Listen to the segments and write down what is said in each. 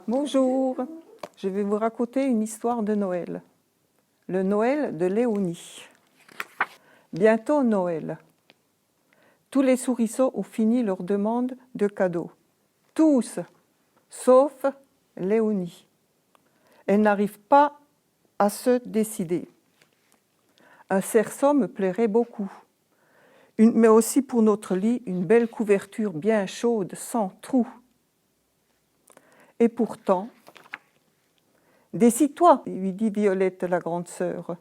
Bonjour, je vais vous raconter une histoire de Noël. Le Noël de Léonie. Bientôt Noël. Tous les souriceaux ont fini leur demande de cadeaux. Tous, sauf Léonie. Elle n'arrive pas à se décider. Un cerceau me plairait beaucoup, mais aussi pour notre lit, une belle couverture bien chaude, sans trou. Et pourtant, décide-toi, lui dit Violette, la grande sœur,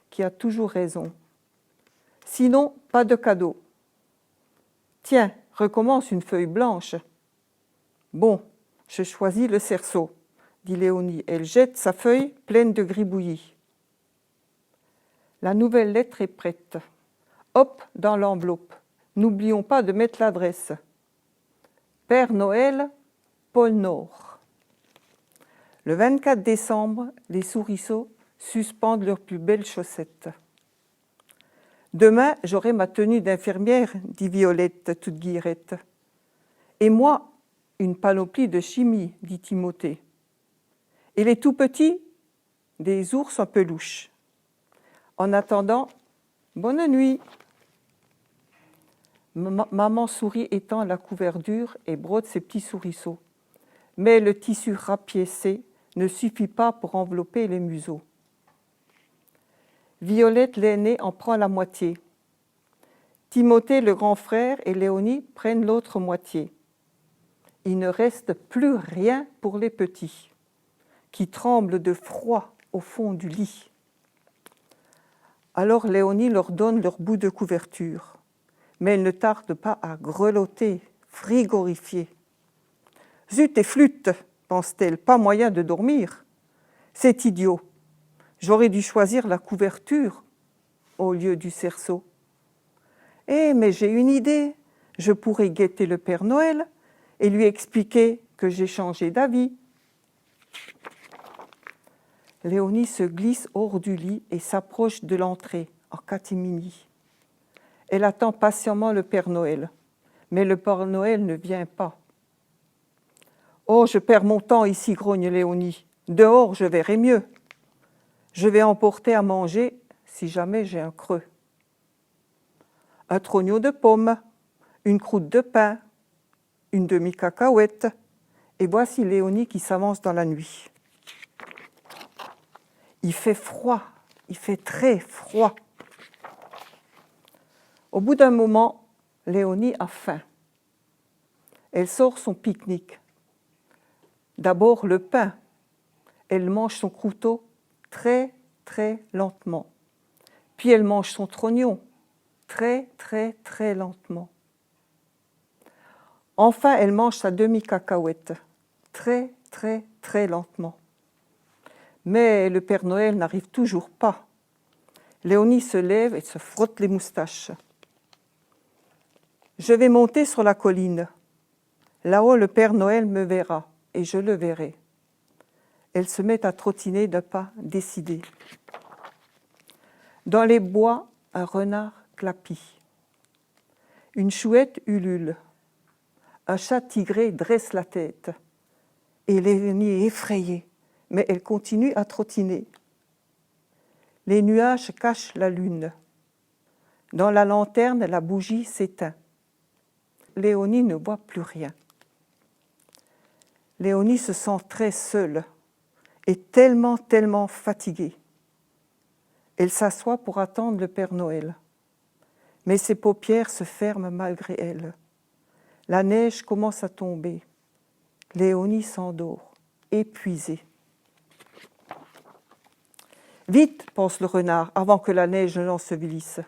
qui a toujours raison. Sinon, pas de cadeau. Tiens, recommence une feuille blanche. Bon, je choisis le cerceau, dit Léonie. Elle jette sa feuille pleine de gribouillis. La nouvelle lettre est prête. Hop, dans l'enveloppe. N'oublions pas de mettre l'adresse. Père Noël, Pôle Nord. Le 24 décembre, les souriceaux suspendent leurs plus belles chaussettes. Demain, j'aurai ma tenue d'infirmière, dit Violette, toute guillerette. Et moi, une panoplie de chimie, dit Timothée. Et les tout petits, des ours un peu louches. En attendant, bonne nuit. Maman souris étend la couverture et brode ses petits souriceaux. Mais le tissu rapiécé ne suffit pas pour envelopper les museaux. Violette, l'aînée, en prend la moitié. Timothée, le grand frère, et Léonie prennent l'autre moitié. Il ne reste plus rien pour les petits, qui tremblent de froid au fond du lit. Alors Léonie leur donne leur bout de couverture, mais elle ne tarde pas à grelotter, frigorifier. « Zut et flûte !» pense-t-elle, « pas moyen de dormir. C'est idiot. J'aurais dû choisir la couverture au lieu du cerceau. Eh, mais j'ai une idée. Je pourrais guetter le Père Noël et lui expliquer que j'ai changé d'avis. » Léonie se glisse hors du lit et s'approche de l'entrée, en catimini. Elle attend patiemment le Père Noël, mais le Père Noël ne vient pas. « Oh, je perds mon temps ici, grogne Léonie. Dehors, je verrai mieux. Je vais emporter à manger si jamais j'ai un creux. Un trognon de pommes, une croûte de pain, une demi-cacahuète, et voici Léonie qui s'avance dans la nuit. Il fait froid, il fait très froid. Au bout d'un moment, Léonie a faim. Elle sort son pique-nique. D'abord le pain. Elle mange son croûteau très, très lentement. Puis elle mange son trognon très, très, très lentement. Enfin, elle mange sa demi-cacahuète très, très, très lentement. Mais le Père Noël n'arrive toujours pas. Léonie se lève et se frotte les moustaches. « Je vais monter sur la colline. Là-haut, le Père Noël me verra et je le verrai. » Elle se met à trottiner d'un pas décidé. Dans les bois, un renard clapit. Une chouette ulule. Un chat tigré dresse la tête. Et Léonie est effrayée, mais elle continue à trottiner. Les nuages cachent la lune. Dans la lanterne, la bougie s'éteint. Léonie ne voit plus rien. Léonie se sent très seule et tellement, tellement fatiguée. Elle s'assoit pour attendre le Père Noël. Mais ses paupières se ferment malgré elle. La neige commence à tomber. Léonie s'endort, épuisée. « Vite !» pense le renard, avant que la neige ne l'ensevelisse.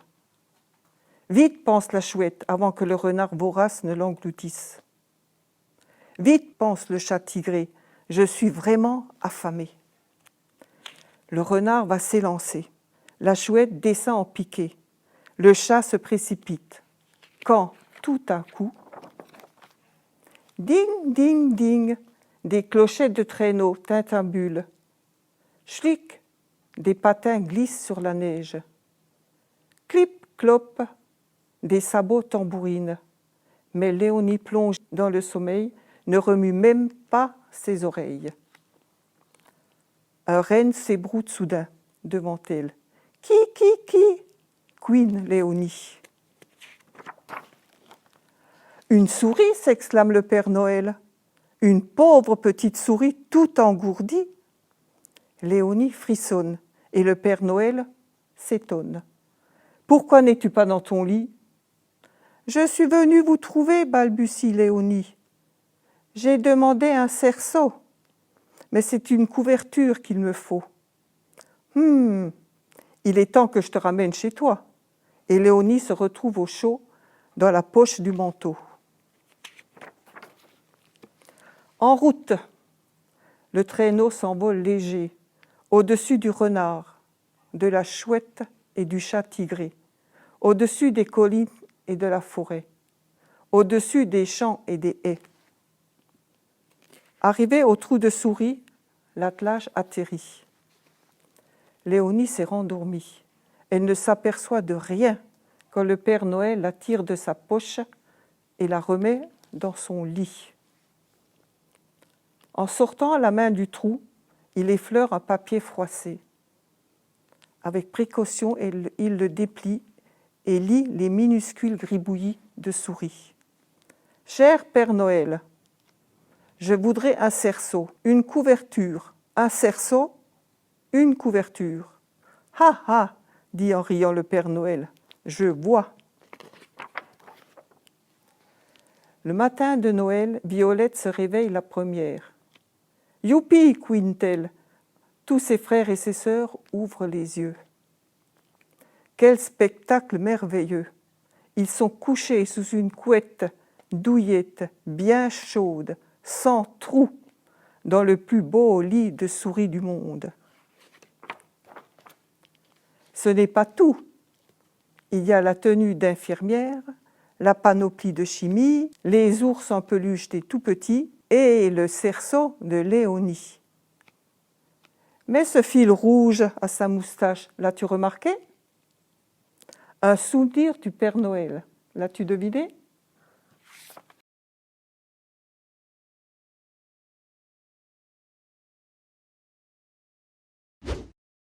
« Vite !» pense la chouette, avant que le renard vorace ne l'engloutisse. « Vite !» pense le chat tigré, « je suis vraiment affamé. » Le renard va s'élancer. La chouette descend en piqué. Le chat se précipite. Quand, tout à coup, ding, ding, ding, des clochettes de traîneau tintimbulent. Schlick, des patins glissent sur la neige. Clip, clop, des sabots tambourinent. Mais Léonie plonge dans le sommeil ne remue même pas ses oreilles. Un renne s'ébroute soudain devant elle. « Qui ?» couine Léonie. « Une souris !» s'exclame le Père Noël. « Une pauvre petite souris tout engourdie !» Léonie frissonne et le Père Noël s'étonne. « Pourquoi n'es-tu pas dans ton lit ?»« Je suis venue vous trouver, balbutie Léonie. J'ai demandé un cerceau, mais c'est une couverture qu'il me faut. »« Il est temps que je te ramène chez toi. » Et Léonie se retrouve au chaud dans la poche du manteau. En route, le traîneau s'envole léger, au-dessus du renard, de la chouette et du chat tigré, au-dessus des collines et de la forêt, au-dessus des champs et des haies. Arrivé au trou de souris, l'attelage atterrit. Léonie s'est rendormie. Elle ne s'aperçoit de rien quand le Père Noël la tire de sa poche et la remet dans son lit. En sortant la main du trou, il effleure un papier froissé. Avec précaution, il le déplie et lit les minuscules gribouillis de souris. « Cher Père Noël, je voudrais un cerceau, une couverture, un cerceau, une couverture. »« Ha ha !» dit en riant le Père Noël, « je vois. » Le matin de Noël, Violette se réveille la première. « Youpi !» couine-t-elle. Tous ses frères et ses sœurs ouvrent les yeux. Quel spectacle merveilleux! Ils sont couchés sous une couette douillette, bien chaude, sans trou, dans le plus beau lit de souris du monde. Ce n'est pas tout. Il y a la tenue d'infirmière, la panoplie de chimie, les ours en peluche des tout-petits et le cerceau de Léonie. Mais ce fil rouge à sa moustache, l'as-tu remarqué? Un souvenir du Père Noël. L'as-tu deviné?